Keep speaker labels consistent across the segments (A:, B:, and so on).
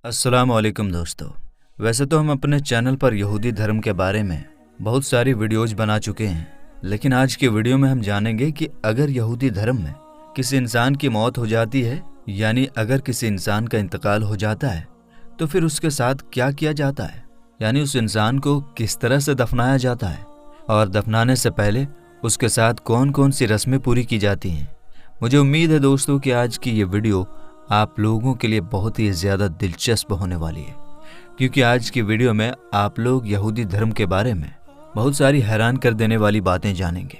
A: अस्सलाम वालेकुम दोस्तों। वैसे तो हम अपने चैनल पर यहूदी धर्म के बारे में बहुत सारी वीडियोज बना चुके हैं, लेकिन आज की वीडियो में हम जानेंगे कि अगर यहूदी धर्म में किसी इंसान की मौत हो जाती है, यानी अगर किसी इंसान का इंतकाल हो जाता है, तो फिर उसके साथ क्या किया जाता है, यानी उस इंसान को किस तरह से दफनाया जाता है और दफनाने से पहले उसके साथ कौन कौन सी रस्में पूरी की जाती हैं। मुझे उम्मीद है दोस्तों कि आज की ये वीडियो आप लोगों के लिए बहुत ही ज़्यादा दिलचस्प होने वाली है, क्योंकि आज की वीडियो में आप लोग यहूदी धर्म के बारे में बहुत सारी हैरान कर देने वाली बातें जानेंगे।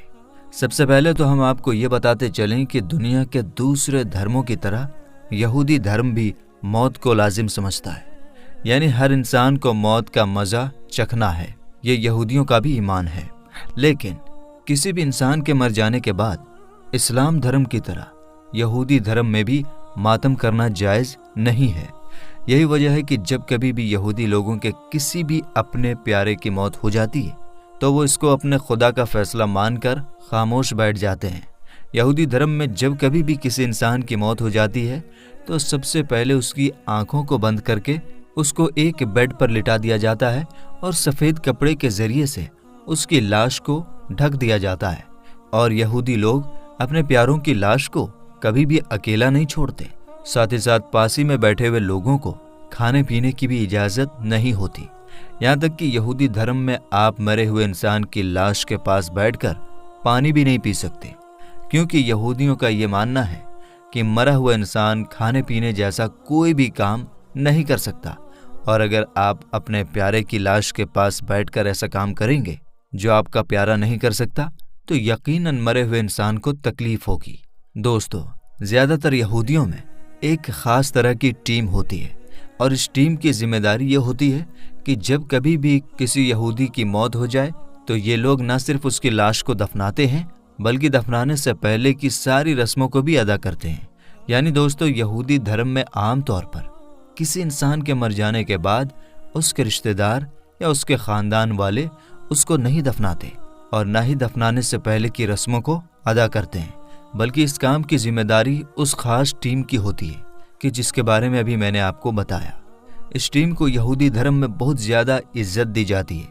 A: सबसे पहले तो हम आपको ये बताते चलें कि दुनिया के दूसरे धर्मों की तरह यहूदी धर्म भी मौत को लाजिम समझता है, यानी हर इंसान को मौत का मज़ा चखना है। ये यहूदियों का भी ईमान है। लेकिन किसी भी इंसान के मर जाने के बाद इस्लाम धर्म की तरह यहूदी धर्म में भी मातम करना जायज़ नहीं है। यही वजह है कि जब कभी भी यहूदी लोगों के किसी भी अपने प्यारे की मौत हो जाती है तो वो इसको अपने खुदा का फैसला मानकर खामोश बैठ जाते हैं। यहूदी धर्म में जब कभी भी किसी इंसान की मौत हो जाती है तो सबसे पहले उसकी आंखों को बंद करके उसको एक बेड पर लिटा दिया जाता है और सफ़ेद कपड़े के ज़रिए से उसकी लाश को ढक दिया जाता है। और यहूदी लोग अपने प्यारों की लाश को कभी भी अकेला नहीं छोड़ते। साथ ही साथ पास ही में बैठे हुए लोगों को खाने पीने की भी इजाज़त नहीं होती। यहाँ तक कि यहूदी धर्म में आप मरे हुए इंसान की लाश के पास बैठकर पानी भी नहीं पी सकते, क्योंकि यहूदियों का ये मानना है कि मरा हुआ इंसान खाने पीने जैसा कोई भी काम नहीं कर सकता, और अगर आप अपने प्यारे की लाश के पास बैठकर ऐसा काम करेंगे जो आपका प्यारा नहीं कर सकता, तो यकीनन मरे हुए इंसान को तकलीफ होगी। दोस्तों, ज़्यादातर यहूदियों में एक ख़ास तरह की टीम होती है, और इस टीम की जिम्मेदारी ये होती है कि जब कभी भी किसी यहूदी की मौत हो जाए तो ये लोग न सिर्फ उसकी लाश को दफनाते हैं, बल्कि दफनाने से पहले की सारी रस्मों को भी अदा करते हैं। यानी दोस्तों, यहूदी धर्म में आम तौर पर किसी इंसान के मर जाने के बाद उसके रिश्तेदार या उसके ख़ानदान वाले उसको नहीं दफनाते और न ही दफनाने से पहले की रस्मों को अदा करते हैं, बल्कि इस काम की जिम्मेदारी उस खास टीम की होती है कि जिसके बारे में अभी मैंने आपको बताया। इस टीम को यहूदी धर्म में बहुत ज़्यादा इज्जत दी जाती है,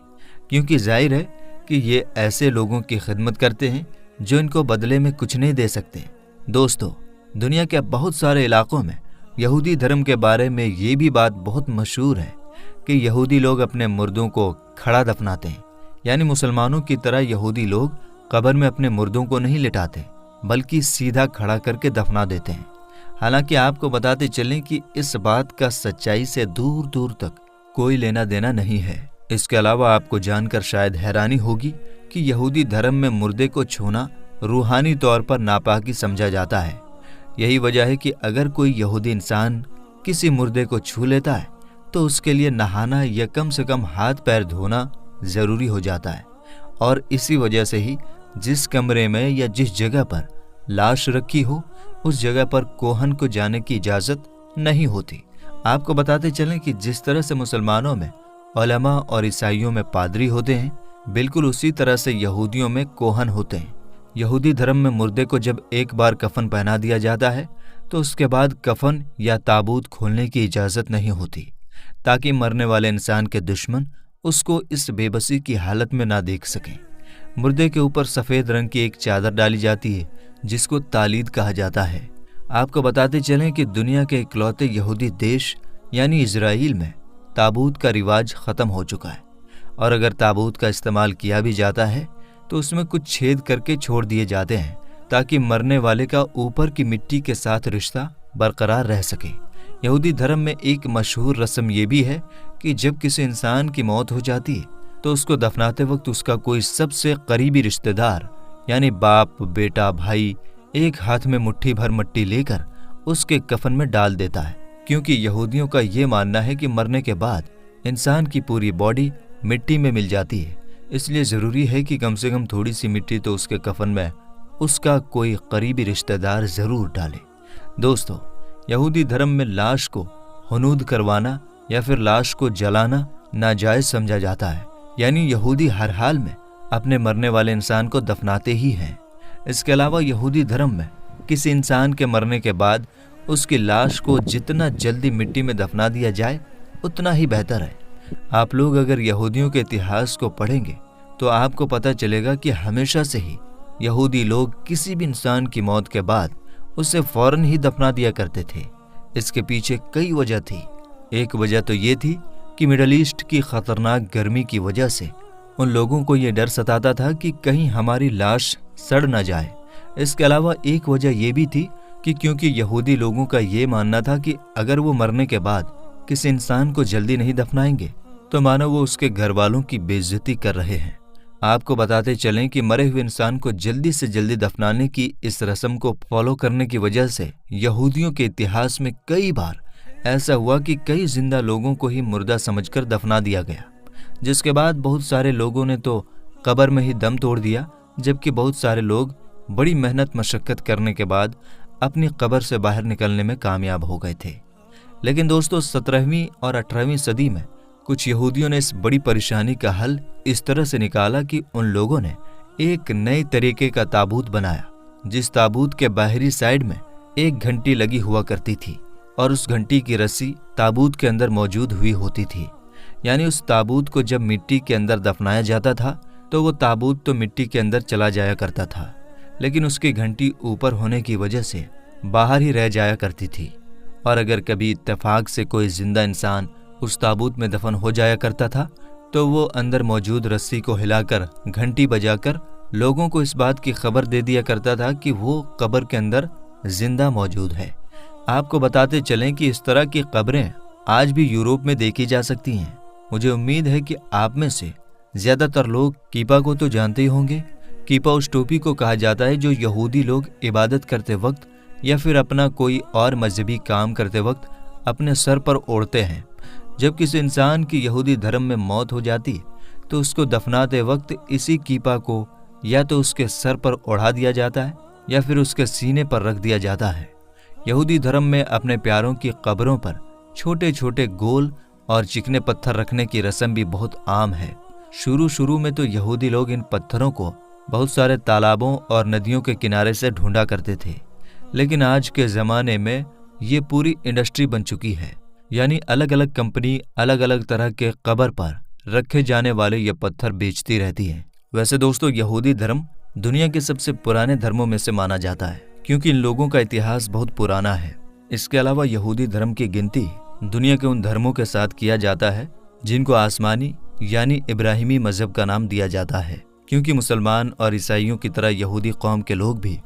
A: क्योंकि जाहिर है कि ये ऐसे लोगों की खिदमत करते हैं जो इनको बदले में कुछ नहीं दे सकते। दोस्तों, दुनिया के बहुत सारे इलाकों में यहूदी धर्म के बारे में ये भी बात बहुत मशहूर है कि यहूदी लोग अपने मुर्दों को खड़ा दफनाते हैं। यानी मुसलमानों की तरह यहूदी लोग कब्र में अपने मुर्दों को नहीं लिटाते, बल्कि सीधा खड़ा करके दफना देते हैं। हालांकि आपको बताते चलें कि इस बात का सच्चाई से दूर दूर तक कोई लेना देना नहीं है। इसके अलावा आपको जानकर शायद हैरानी होगी कि यहूदी धर्म में मुर्दे को छूना रूहानी तौर पर नापाकी समझा जाता है। यही वजह है कि अगर कोई यहूदी इंसान किसी मुर्दे को छू लेता है तो उसके लिए नहाना या कम से कम हाथ पैर धोना ज़रूरी हो जाता है। और इसी वजह से ही जिस कमरे में या जिस जगह पर लाश रखी हो उस जगह पर कोहन को जाने की इजाज़त नहीं होती। आपको बताते चलें कि जिस तरह से मुसलमानों में उलमा और ईसाइयों में पादरी होते हैं, बिल्कुल उसी तरह से यहूदियों में कोहन होते हैं। यहूदी धर्म में मुर्दे को जब एक बार कफन पहना दिया जाता है तो उसके बाद कफन या ताबूत खोलने की इजाज़त नहीं होती, ताकि मरने वाले इंसान के दुश्मन उसको इस बेबसी की हालत में ना देख सकें। मुर्दे के ऊपर सफ़ेद रंग की एक चादर डाली जाती है जिसको तालीद कहा जाता है। आपको बताते चलें कि दुनिया के इकलौते यहूदी देश यानी इजराइल में ताबूत का रिवाज ख़त्म हो चुका है, और अगर ताबूत का इस्तेमाल किया भी जाता है तो उसमें कुछ छेद करके छोड़ दिए जाते हैं ताकि मरने वाले का ऊपर की मिट्टी के साथ रिश्ता बरकरार रह सके। यहूदी धर्म में एक मशहूर रस्म ये भी है कि जब किसी इंसान की मौत हो जाती है तो उसको दफनाते वक्त उसका कोई सबसे करीबी रिश्तेदार यानी बाप, बेटा, भाई एक हाथ में मुट्ठी भर मिट्टी लेकर उसके कफन में डाल देता है, क्योंकि यहूदियों का ये मानना है कि मरने के बाद इंसान की पूरी बॉडी मिट्टी में मिल जाती है, इसलिए ज़रूरी है कि कम से कम थोड़ी सी मिट्टी तो उसके कफन में उसका कोई करीबी रिश्तेदार ज़रूर डाले। दोस्तों, यहूदी धर्म में लाश को हुनूद करवाना या फिर लाश को जलाना नाजायज़ समझा जाता है, यानी यहूदी हर हाल में अपने मरने वाले इंसान को दफनाते ही हैं। इसके अलावा यहूदी धर्म में किसी इंसान के मरने के बाद उसकी लाश को जितना जल्दी मिट्टी में दफना दिया जाए उतना ही बेहतर है। आप लोग अगर यहूदियों के इतिहास को पढ़ेंगे तो आपको पता चलेगा कि हमेशा से ही यहूदी लोग किसी भी इंसान की मौत के बाद उसे फौरन ही दफना दिया करते थे। इसके पीछे कई वजह थी। एक वजह तो ये थी कि मिडल ईस्ट की खतरनाक गर्मी की वजह से उन लोगों को ये डर सताता था कि कहीं हमारी लाश सड़ न जाए। इसके अलावा एक वजह यह भी थी कि क्योंकि यहूदी लोगों का ये मानना था कि अगर वो मरने के बाद किसी इंसान को जल्दी नहीं दफनाएंगे तो मानो वो उसके घर वालों की बेइज्जती कर रहे हैं। आपको बताते चलें कि मरे हुए इंसान को जल्दी से जल्दी दफनाने की इस रस्म को फॉलो करने की वजह से यहूदियों के इतिहास में कई बार ऐसा हुआ कि कई जिंदा लोगों को ही मुर्दा समझकर दफना दिया गया, जिसके बाद बहुत सारे लोगों ने तो कब्र में ही दम तोड़ दिया, जबकि बहुत सारे लोग बड़ी मेहनत मशक्कत करने के बाद अपनी कब्र से बाहर निकलने में कामयाब हो गए थे। लेकिन दोस्तों 17वीं और 18वीं सदी में कुछ यहूदियों ने इस बड़ी परेशानी का हल इस तरह से निकाला कि उन लोगों ने एक नए तरीके का ताबूत बनाया, जिस ताबूत के बाहरी साइड में एक घंटी लगी हुआ करती थी और उस घंटी की रस्सी ताबूत के अंदर मौजूद हुई होती थी। यानी उस ताबूत को जब मिट्टी के अंदर दफनाया जाता था तो वो ताबूत तो मिट्टी के अंदर चला जाया करता था, लेकिन उसकी घंटी ऊपर होने की वजह से बाहर ही रह जाया करती थी। और अगर कभी इत्तेफाक से कोई जिंदा इंसान उस ताबूत में दफन हो जाया करता था तो वो अंदर मौजूद रस्सी को हिलाकर घंटी बजाकर लोगों को इस बात की खबर दे दिया करता था कि वो कब्र के अंदर जिंदा मौजूद है। आपको बताते चलें कि इस तरह की कब्रें आज भी यूरोप में देखी जा सकती हैं। मुझे उम्मीद है कि आप में से ज्यादातर लोग कीपा को तो जानते ही होंगे। कीपा उस टोपी को कहा जाता है जो यहूदी लोग इबादत करते वक्त या फिर अपना कोई और मजहबी काम करते वक्त अपने सर पर ओढ़ते हैं। जब किसी इंसान की यहूदी धर्म में मौत हो जाती तो उसको दफनाते वक्त इसी कीपा को या तो उसके सर पर ओढ़ा दिया जाता है या फिर उसके सीने पर रख दिया जाता है। यहूदी धर्म में अपने प्यारों की कब्रों पर छोटे छोटे गोल और चिकने पत्थर रखने की रस्म भी बहुत आम है। शुरू में तो यहूदी लोग इन पत्थरों को बहुत सारे तालाबों और नदियों के किनारे से ढूंढा करते थे, लेकिन आज के ज़माने में ये पूरी इंडस्ट्री बन चुकी है। यानी अलग अलग कंपनी अलग अलग तरह के कब्र पर रखे जाने वाले ये पत्थर बेचती रहती है। वैसे दोस्तों यहूदी धर्म दुनिया के सबसे पुराने धर्मों में से माना जाता है, क्योंकि इन लोगों का इतिहास बहुत पुराना है। इसके अलावा यहूदी धर्म की गिनती दुनिया के उन धर्मों के साथ किया जाता है जिनको आसमानी यानी इब्राहिमी मजहब का नाम दिया जाता है, क्योंकि मुसलमान और ईसाइयों की तरह यहूदी कौम के लोग भी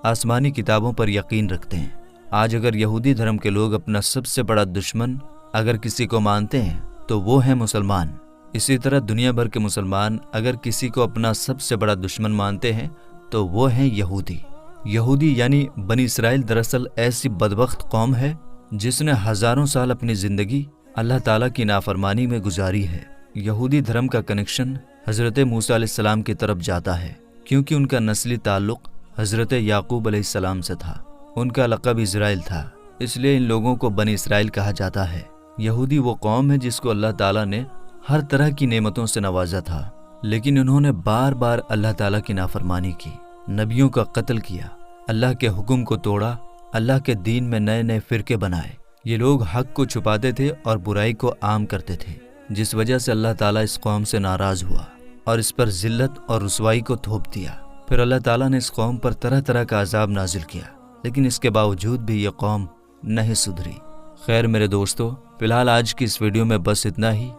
A: आसमानी किताबों पर यकीन रखते हैं। आज अगर यहूदी धर्म के लोग अपना सबसे बड़ा दुश्मन अगर किसी को मानते हैं तो वो है मुसलमान। इसी तरह दुनिया भर के मुसलमान अगर किसी को अपना सबसे बड़ा दुश्मन मानते हैं तो वो है यहूदी। यहूदी यानी बनी इसराइल दरअसल ऐसी बदबख्त कौम है जिसने हजारों साल अपनी जिंदगी अल्लाह ताला की नाफरमानी में गुजारी है। यहूदी धर्म का कनेक्शन हजरत मूसा अलैहिस्सलाम की तरफ जाता है, क्योंकि उनका नस्ली ताल्लुक हजरत याकूब अलैहिस्सलाम से था। उनका लक़ब इज़राइल था, इसलिए इन लोगों को बनी इसराइल कहा जाता है। यहूदी वो कौम है जिसको अल्लाह ताला ने हर तरह की नेमतों से नवाजा था, लेकिन उन्होंने बार बार अल्लाह ताला की नाफरमानी की, नबियों का कत्ल किया, अल्लाह के हुक्म को तोड़ा, अल्लाह के दीन में नए नए फिरके बनाए। ये लोग हक को छुपाते थे और बुराई को आम करते थे, जिस वजह से अल्लाह ताला इस कौम से नाराज हुआ और इस पर जिल्लत और रुसवाई को थोप दिया। फिर अल्लाह ताला ने इस कौम पर तरह तरह का अजाब नाजिल किया, लेकिन इसके बावजूद भी ये कौम नहीं सुधरी। खैर मेरे दोस्तों, फिलहाल आज की इस वीडियो में बस इतना ही।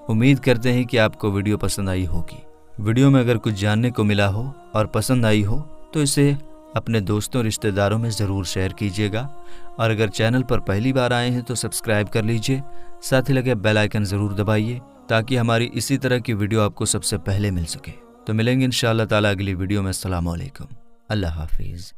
A: उम्मीद करते हैं कि आपको वीडियो पसंद आई होगी। वीडियो में अगर कुछ जानने को मिला हो और पसंद आई हो तो इसे अपने दोस्तों रिश्तेदारों में ज़रूर शेयर कीजिएगा, और अगर चैनल पर पहली बार आए हैं तो सब्सक्राइब कर लीजिए, साथ ही लगे बेल आइकन ज़रूर दबाइए ताकि हमारी इसी तरह की वीडियो आपको सबसे पहले मिल सके। तो मिलेंगे इंशाअल्लाह ताला अगली वीडियो में। अस्सलाम वालेकुम, अल्लाह हाफिज़।